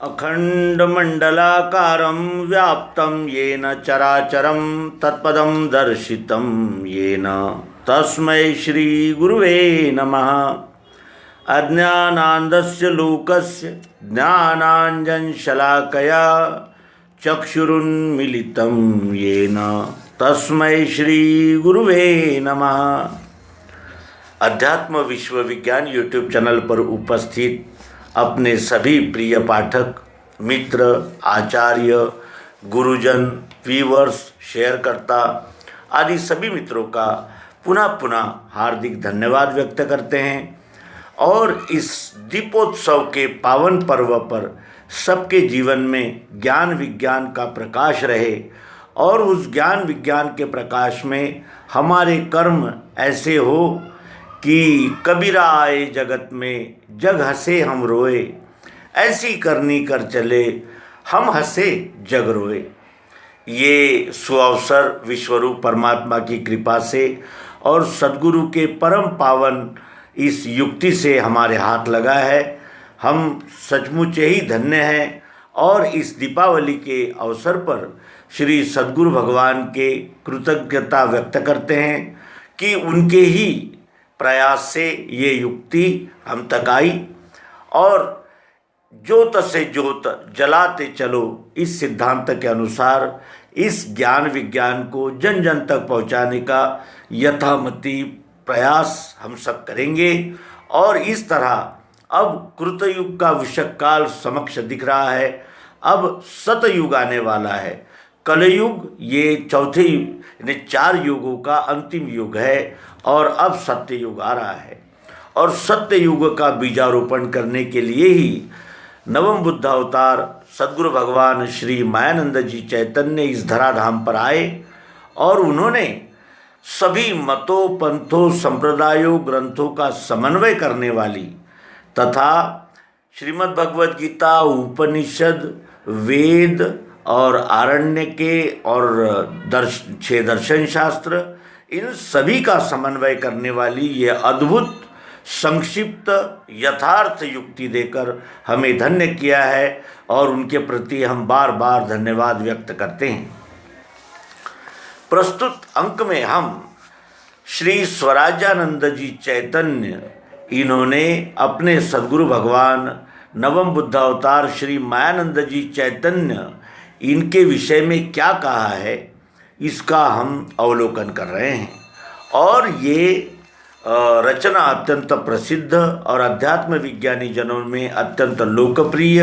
अखंडमंडलाकारं व्याप्तं येन चराचरं तत्पदं दर्शितं येन तस्मै श्रीगुरुवे नमः। अज्ञानान्धस्य लोकस्य ज्ञानाञ्जनशलाकया चक्षुरुन्मीलितं येन तस्मै श्रीगुरुवे नमः। अध्यात्म विश्व विज्ञान यूट्यूब चैनल पर उपस्थित अपने सभी प्रिय पाठक मित्र आचार्य गुरुजन व्यूअर्स शेयरकर्ता आदि सभी मित्रों का पुनः पुनः हार्दिक धन्यवाद व्यक्त करते हैं और इस दीपोत्सव के पावन पर्व पर सबके जीवन में ज्ञान विज्ञान का प्रकाश रहे और उस ज्ञान विज्ञान के प्रकाश में हमारे कर्म ऐसे हो कि कबीरा आए जगत में जग हंसे हम रोए, ऐसी करनी कर चले हम हंसे जग रोए। ये सुअवसर विश्वरूप परमात्मा की कृपा से और सद्गुरु के परम पावन इस युक्ति से हमारे हाथ लगा है। हम सचमुच ही धन्य हैं और इस दीपावली के अवसर पर श्री सद्गुरु भगवान के कृतज्ञता व्यक्त करते हैं कि उनके ही प्रयास से ये युक्ति हम तक आई और ज्योत से ज्योत जलाते चलो इस सिद्धांत के अनुसार इस ज्ञान विज्ञान को जन जन तक पहुंचाने का यथामति प्रयास हम सब करेंगे। और इस तरह अब कृतयुग का विषकाल समक्ष दिख रहा है, अब सतयुग आने वाला है। कलयुग ये चौथे यानी 4 युगों का अंतिम युग है और अब सत्य युग आ रहा है। और सत्य युग का बीजारोपण करने के लिए ही नवम बुद्ध अवतार सद्गुरु भगवान श्री मायानंद जी चैतन्य इस धराधाम पर आए और उन्होंने सभी मतों पंथों संप्रदायों ग्रंथों का समन्वय करने वाली तथा श्रीमद् भगवद गीता उपनिषद वेद और आरण्य के और 6 दर्शन शास्त्र इन सभी का समन्वय करने वाली ये अद्भुत संक्षिप्त यथार्थ युक्ति देकर हमें धन्य किया है और उनके प्रति हम बार बार धन्यवाद व्यक्त करते हैं। प्रस्तुत अंक में हम श्री स्वराजानंद जी चैतन्य इन्होंने अपने सद्गुरु भगवान नवम बुद्ध अवतार श्री मायानंद जी चैतन्य इनके विषय में क्या कहा है इसका हम अवलोकन कर रहे हैं। और ये रचना अत्यंत प्रसिद्ध और अध्यात्म विज्ञानी जनों में अत्यंत लोकप्रिय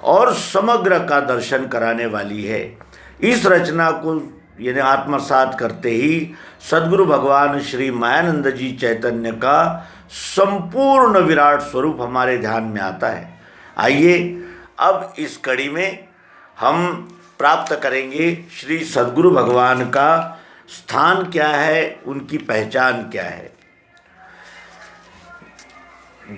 और समग्र का दर्शन कराने वाली है। इस रचना को यानी आत्मसात करते ही सद्गुरु भगवान श्री मायानंद जी चैतन्य का संपूर्ण विराट स्वरूप हमारे ध्यान में आता है। आइए अब इस कड़ी में हम प्राप्त करेंगे श्री सद्गुरु भगवान का स्थान क्या है, उनकी पहचान क्या है।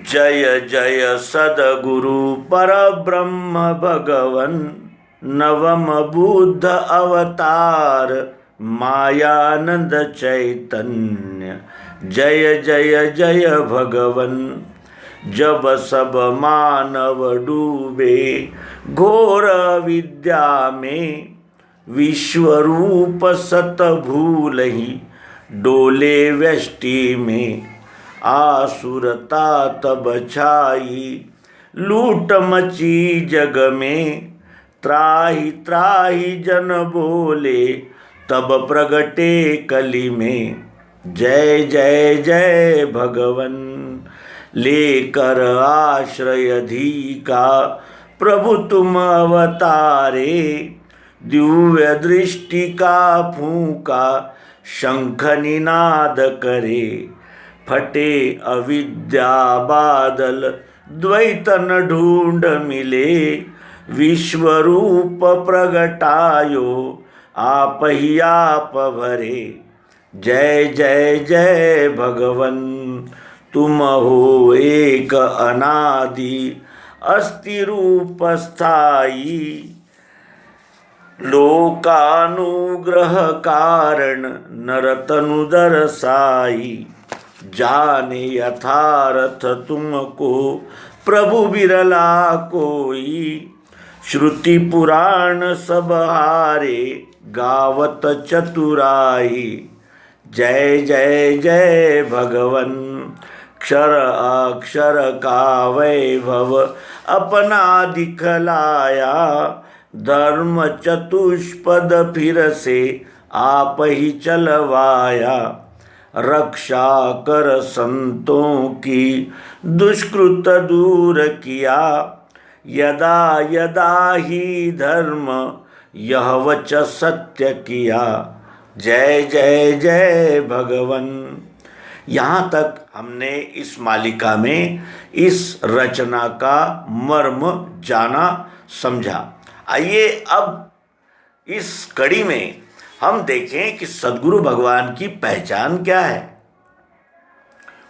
जय जय सद्गुरु परब्रह्म भगवन नवम बुद्ध अवतार मायानंद चैतन्य। जय जय जय भगवन जब सब मानव डूबे घोर विद्या में विश्वरूप सत भूल ही डोले व्यष्टि में आसुरता तब छाई लूट मची जग में त्राहि त्राहि जन बोले तब प्रगटे कली में। जय जय जय भगवन लेकर आश्रय धी का प्रभु तुम अवतारे दिव्य दृष्टि का फूंका शंख निनाद करे फटे अविद्या बादल द्वैतन ढूंढ मिले विश्वरूप प्रगटायो आप ही आप भरे। जय जय जय भगवन तुम हो एक अनादि अस्ति रूप स्थायी लोकानुग्रह कारण नरतनुदर साई। जाने यथार्थ तुमको प्रभु बिरला कोई श्रुति पुराण सब हारे गावत चतुराई। जय जय जय भगवन क्षर अक्षर का वैभव अपना दिखलाया। धर्म चतुष्पद फिर से आप ही चलवाया। रक्षा कर संतों की दुष्कृत दूर किया। यदा यदा ही धर्म यह वच सत्य किया। जय जय जय भगवन। यहाँ तक हमने इस मालिका में इस रचना का मर्म जाना, समझा। आइए अब इस कड़ी में हम देखें कि सद्गुरु भगवान की पहचान क्या है,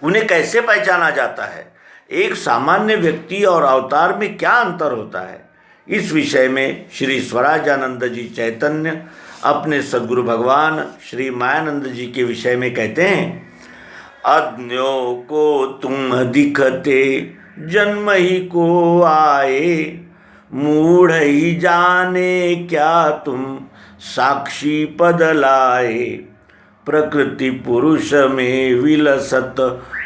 उन्हें कैसे पहचाना जाता है, एक सामान्य व्यक्ति और अवतार में क्या अंतर होता है। इस विषय में श्री स्वराजानंद जी चैतन्य अपने सद्गुरु भगवान श्री मायानंद जी के विषय में कहते हैं, अज्ञों को तुम दिखते जन्म ही को आए। मूढ़ ही जाने क्या तुम साक्षी पद लाए। प्रकृति पुरुष में विलसत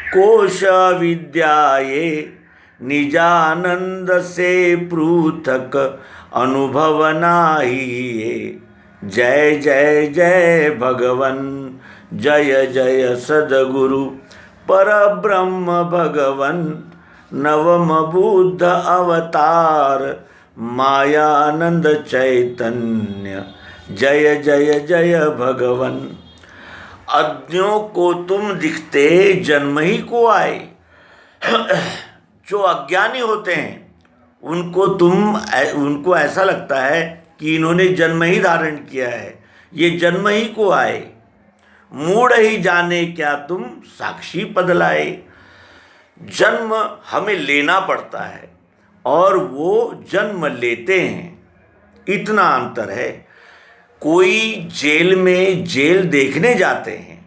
कोश विद्याये। निजानंद से पृथक अनुभव नाहिए। जय जय जय भगवन जय जय सद्गुरु परब्रह्म भगवन। नवम बुद्ध अवतार मायानंद चैतन्य। जय जय जय भगवन। अज्ञों को तुम दिखते जन्म ही को आए। जो अज्ञानी होते हैं उनको ऐसा लगता है कि इन्होंने जन्म ही धारण किया है, ये जन्म ही को आए। मूढ़ ही जाने क्या तुम साक्षी पद लाए। जन्म हमें लेना पड़ता है और वो जन्म लेते हैं, इतना अंतर है। कोई जेल में जेल देखने जाते हैं,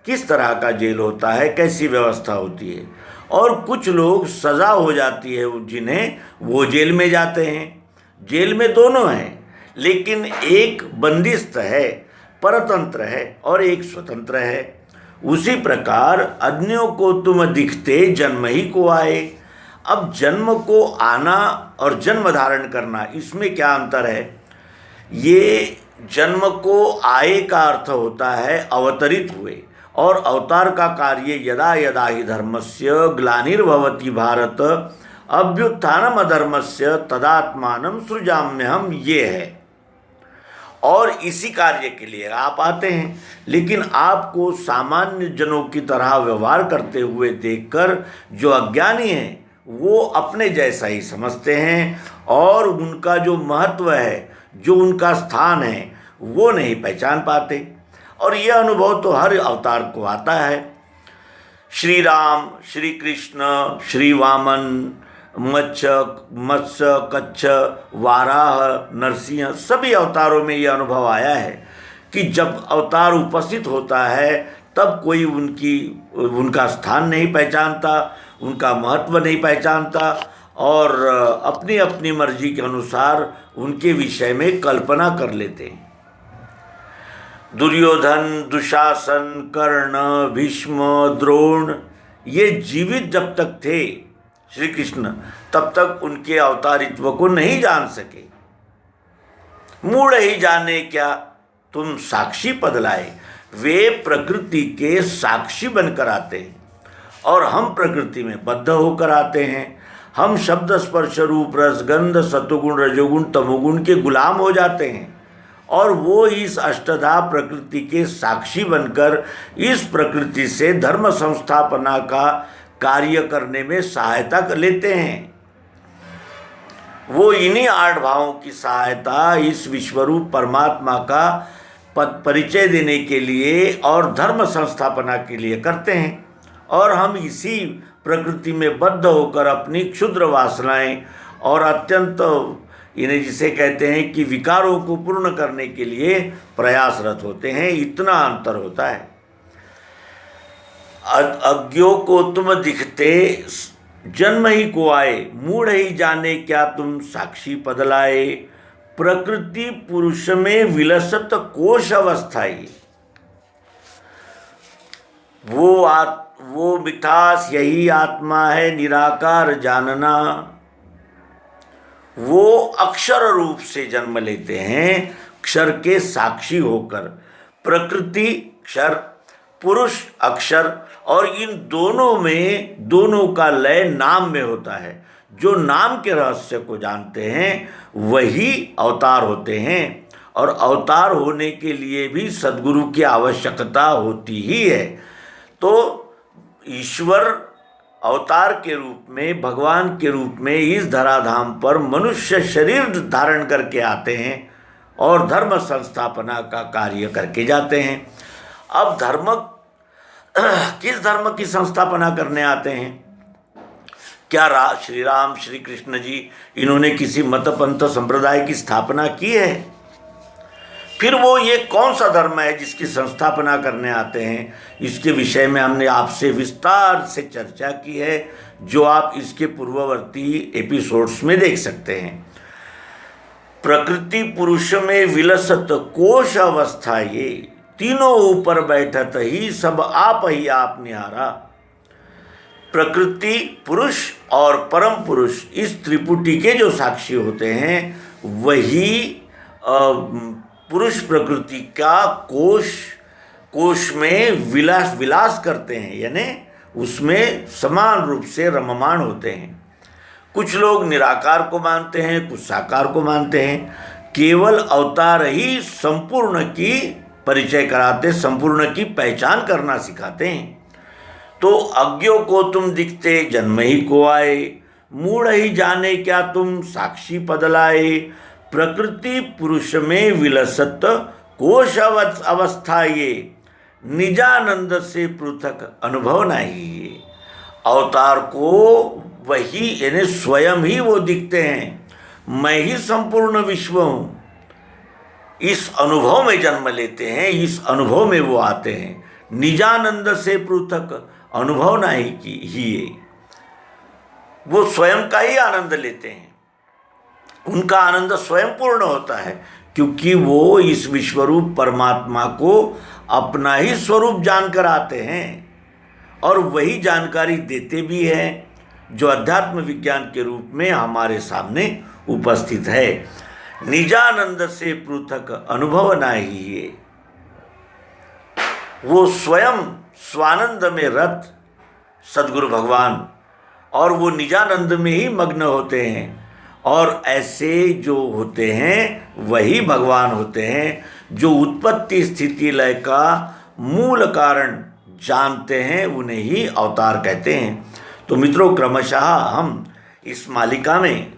किस तरह का जेल होता है, कैसी व्यवस्था होती है, और कुछ लोग सज़ा हो जाती है जिन्हें, वो जेल में जाते हैं। जेल में दोनों हैं, लेकिन एक बंदिस्त है, परतंत्र है, और एक स्वतंत्र है। उसी प्रकार अज्ञों को तुम दिखते जन्म ही को आए। अब जन्म को आना और जन्म धारण करना, इसमें क्या अंतर है। ये जन्म को आए का अर्थ होता है अवतरित हुए, और अवतार का कार्य यदा यदा ही धर्मस्य ग्लानिर्भवति भारत अभ्युत्थानम अधर्मस्य तदात्मानं सृजाम्यहम्, ये है। और इसी कार्य के लिए आप आते हैं, लेकिन आपको सामान्य जनों की तरह व्यवहार करते हुए देखकर जो अज्ञानी हैं वो अपने जैसा ही समझते हैं, और उनका जो महत्व है, जो उनका स्थान है, वो नहीं पहचान पाते। और यह अनुभव तो हर अवतार को आता है। श्री राम, श्री कृष्ण, श्री वामन, मत्स्य, कच्छ, वाराह, नरसिंह, सभी अवतारों में यह अनुभव आया है कि जब अवतार उपस्थित होता है तब कोई उनका स्थान नहीं पहचानता, उनका महत्व नहीं पहचानता, और अपनी अपनी मर्जी के अनुसार उनके विषय में कल्पना कर लेते हैं। दुर्योधन, दुशासन, कर्ण, भीष्म, द्रोण, ये जीवित जब तक थे श्री कृष्ण, तब तक उनके अवतारित्व को नहीं जान सके। मूढ़ ही जाने क्या तुम साक्षी पद लाए। वे प्रकृति के साक्षी बनकर आते हैं, और हम प्रकृति में बद्ध होकर आते हैं। हम शब्द, स्पर्श, रूप, रस, गंध, सत्वगुण, रजोगुण, तमोगुण के गुलाम हो जाते हैं, और वो इस अष्टधा प्रकृति के साक्षी बनकर इस प्रकृति से धर्म संस्थापना का कार्य करने में सहायता लेते हैं। वो इन्हीं 8 भावों की सहायता इस विश्वरूप परमात्मा का परिचय देने के लिए और धर्म संस्थापना के लिए करते हैं, और हम इसी प्रकृति में बद्ध होकर अपनी क्षुद्र वासनाएं और अत्यंत इन्हें जिसे कहते हैं कि विकारों को पूर्ण करने के लिए प्रयासरत होते हैं। इतना अंतर होता है। अज्ञों को तुम दिखते जन्म ही को आए, मूढ़ ही जाने क्या तुम साक्षी पद लाए। प्रकृति पुरुष में विलसत कोश अवस्थाई। वो मिठास यही आत्मा है निराकार जानना। वो अक्षर रूप से जन्म लेते हैं, क्षर के साक्षी होकर। प्रकृति क्षर, पुरुष अक्षर, और इन दोनों का लय नाम में होता है। जो नाम के रहस्य को जानते हैं वही अवतार होते हैं, और अवतार होने के लिए भी सद्गुरु की आवश्यकता होती ही है। तो ईश्वर अवतार के रूप में, भगवान के रूप में इस धराधाम पर मनुष्य शरीर धारण करके आते हैं और धर्म संस्थापना का कार्य करके जाते हैं। अब किस धर्म की संस्थापना करने आते हैं? क्या श्री राम श्री कृष्ण जी इन्होंने किसी मत पंथ संप्रदाय की स्थापना की है? फिर वो ये कौन सा धर्म है जिसकी संस्थापना करने आते हैं? इसके विषय में हमने आपसे विस्तार से चर्चा की है, जो आप इसके पूर्ववर्ती एपिसोड्स में देख सकते हैं। प्रकृति पुरुष में विलसत कोश अवस्था, ये तीनों ऊपर बैठत ही सब आप ही आप निहारा। प्रकृति, पुरुष और परम पुरुष, इस त्रिपुटी के जो साक्षी होते हैं वही पुरुष प्रकृति का कोश में विलास करते हैं, यानी उसमें समान रूप से रममाण होते हैं। कुछ लोग निराकार को मानते हैं, कुछ साकार को मानते हैं। केवल अवतार ही संपूर्ण की परिचय कराते, संपूर्ण की पहचान करना सिखाते हैं। तो अज्ञों को तुम दिखते जन्म ही को आए, मूढ़ ही जाने क्या तुम साक्षी पद लाए। प्रकृति पुरुष में विलसत कोश अवस्था, ये निजानंद से पृथक अनुभव नहीं। ये अवतार को वही, यानी स्वयं ही वो दिखते हैं, मैं ही संपूर्ण विश्व हूँ। इस अनुभव में जन्म लेते हैं, इस अनुभव में वो आते हैं। निजानंद से पृथक अनुभव नहीं की ही, वो स्वयं का ही आनंद लेते हैं। उनका आनंद स्वयं पूर्ण होता है, क्योंकि वो इस विश्वरूप परमात्मा को अपना ही स्वरूप जानकर आते हैं, और वही जानकारी देते भी हैं जो अध्यात्म विज्ञान के रूप में हमारे सामने उपस्थित है। निजानंद से पृथक अनुभव नहीं है। वो स्वयं स्वानंद में रत सद्गुरु भगवान, और वो निजानंद में ही मग्न होते हैं। और ऐसे जो होते हैं वही भगवान होते हैं, जो उत्पत्ति स्थिति लय का मूल कारण जानते हैं, उन्हें ही अवतार कहते हैं। तो मित्रों, क्रमशः हम इस मालिका में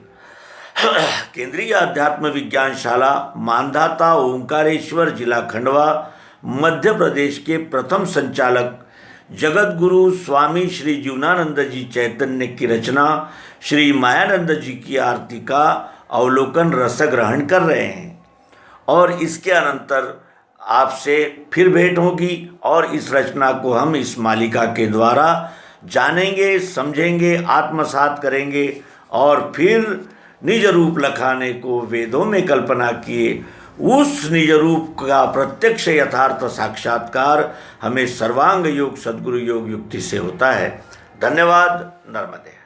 केंद्रीय अध्यात्म विज्ञान शाला मानधाता ओंकारेश्वर जिला खंडवा मध्य प्रदेश के प्रथम संचालक जगत गुरु स्वामी श्री जीवनानंद जी चैतन्य की रचना श्री मायानंद जी की आरती का अवलोकन रस ग्रहण कर रहे हैं। और इसके अनंतर आपसे फिर भेंट होगी, और इस रचना को हम इस मालिका के द्वारा जानेंगे, समझेंगे, आत्मसात करेंगे, और फिर निज रूप लखाने को वेदों में कल्पना किए उस निज रूप का प्रत्यक्ष यथार्थ साक्षात्कार हमें सर्वांग योग सद्गुरु योग युक्ति से होता है। धन्यवाद। नर्मदे।